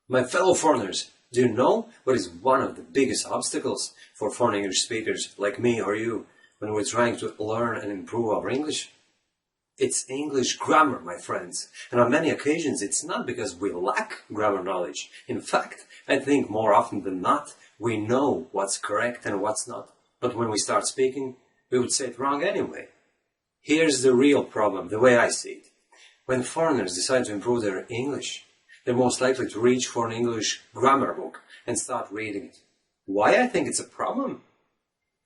My fellow foreigners, do you know what is one of the biggest obstacles for foreign English speakers like me or you when we're trying to learn and improve our English? It's English grammar, my friends, and on many occasions it's not because we lack grammar knowledge. In fact, I think more often than not, we know what's correct and what's not. But when we start speaking, we would say it wrong anyway. Here's the real problem, the way I see it. When foreigners decide to improve their English, they're most likely to reach for an English grammar book and start reading it. Why I think it's a problem?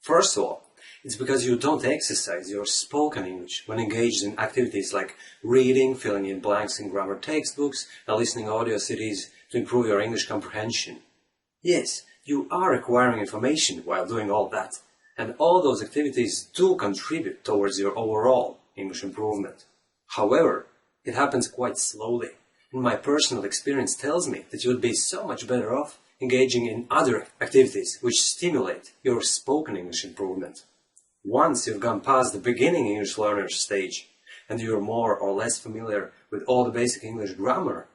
First of all, it's because you don't exercise your spoken English when engaged in activities like reading, filling in blanks in grammar textbooks, and listening audio CDs to improve your English comprehension. Yes, you are acquiring information while doing all that, and all those activities do contribute towards your overall English improvement. However, it happens quite slowly, and my personal experience tells me that you would be so much better off engaging in other activities which stimulate your spoken English improvement. Once you've gone past the beginning English learner stage and you're more or less familiar with all the basic English grammar,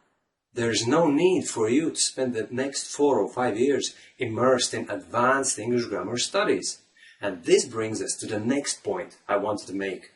there's no need for you to spend the next 4 or 5 years immersed in advanced English grammar studies. And this brings us to the next point I wanted to make.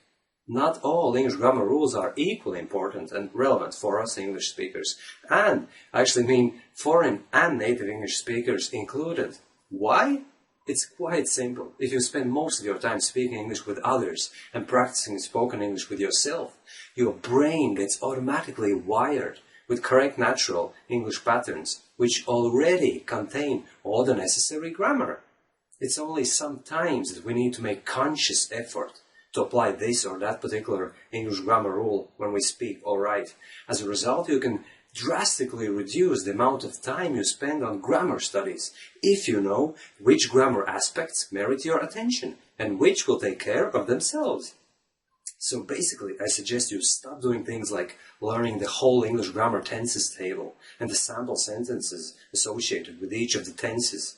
Not all English grammar rules are equally important and relevant for us English speakers, and I actually mean foreign and native English speakers included. Why? It's quite simple. If you spend most of your time speaking English with others and practicing spoken English with yourself, your brain gets automatically wired with correct natural English patterns, which already contain all the necessary grammar. It's only sometimes that we need to make conscious effort to apply this or that particular English grammar rule when we speak or write. As a result, you can drastically reduce the amount of time you spend on grammar studies if you know which grammar aspects merit your attention and which will take care of themselves. So basically, I suggest you stop doing things like learning the whole English grammar tenses table and the sample sentences associated with each of the tenses.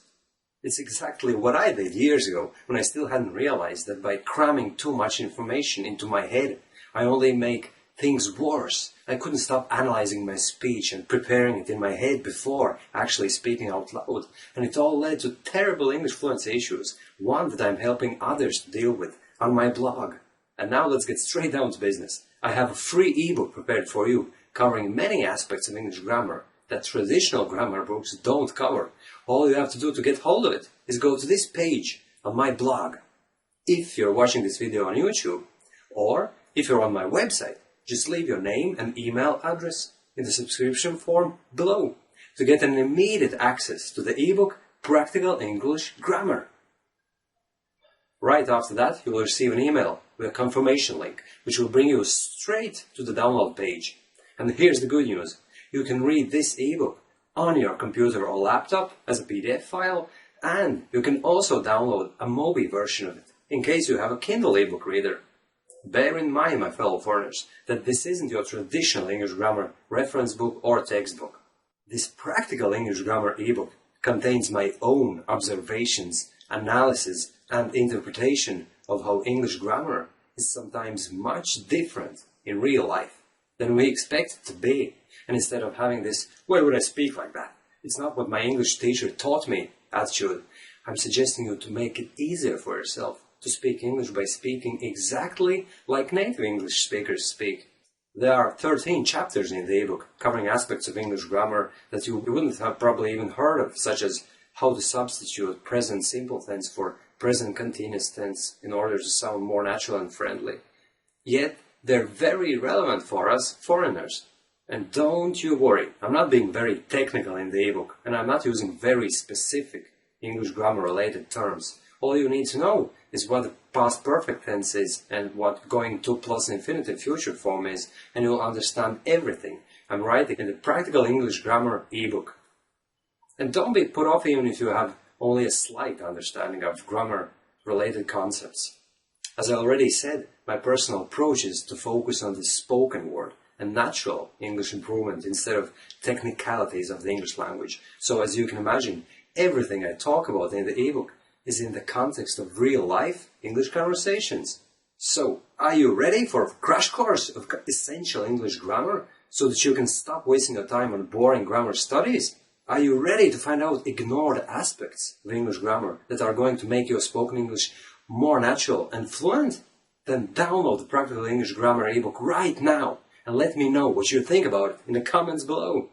It's exactly what I did years ago when I still hadn't realized that by cramming too much information into my head, I only make things worse. I couldn't stop analyzing my speech and preparing it in my head before actually speaking out loud. And it all led to terrible English fluency issues, one that I'm helping others to deal with on my blog. And now let's get straight down to business. I have a free ebook prepared for you, covering many aspects of English grammar that traditional grammar books don't cover. All you have to do to get hold of it is go to this page on my blog. If you're watching this video on YouTube, or if you're on my website, just leave your name and email address in the subscription form below to get an immediate access to the ebook Practical English Grammar. Right after that, you will receive an email with a confirmation link, which will bring you straight to the download page. And here's the good news. You can read this ebook on your computer or laptop as a PDF file, and you can also download a MOBI version of it in case you have a Kindle ebook reader. Bear in mind, my fellow foreigners, that this isn't your traditional English grammar reference book or textbook. This Practical English Grammar ebook contains my own observations, analysis, and interpretation of how English grammar is sometimes much different in real life than we expect it to be. And instead of having this, why would I speak like that? It's not what my English teacher taught me attitude. I'm suggesting you to make it easier for yourself to speak English by speaking exactly like native English speakers speak. There are 13 chapters in the ebook covering aspects of English grammar that you wouldn't have probably even heard of, such as how to substitute present simple tense for present continuous tense in order to sound more natural and friendly. Yet, they're very relevant for us foreigners. And don't you worry, I'm not being very technical in the ebook, and I'm not using very specific English grammar related terms. All you need to know is what the past perfect tense is and what going to plus infinitive future form is, and you'll understand everything I'm writing in the Practical English Grammar ebook. And don't be put off even if you have only a slight understanding of grammar related concepts. As I already said, my personal approach is to focus on the spoken word and natural English improvement instead of technicalities of the English language. So as you can imagine, everything I talk about in the ebook is in the context of real-life English conversations. So, are you ready for a crash course of essential English grammar so that you can stop wasting your time on boring grammar studies? Are you ready to find out ignored aspects of English grammar that are going to make your spoken English more natural and fluent? Then download the Practical English Grammar ebook right now and let me know what you think about it in the comments below.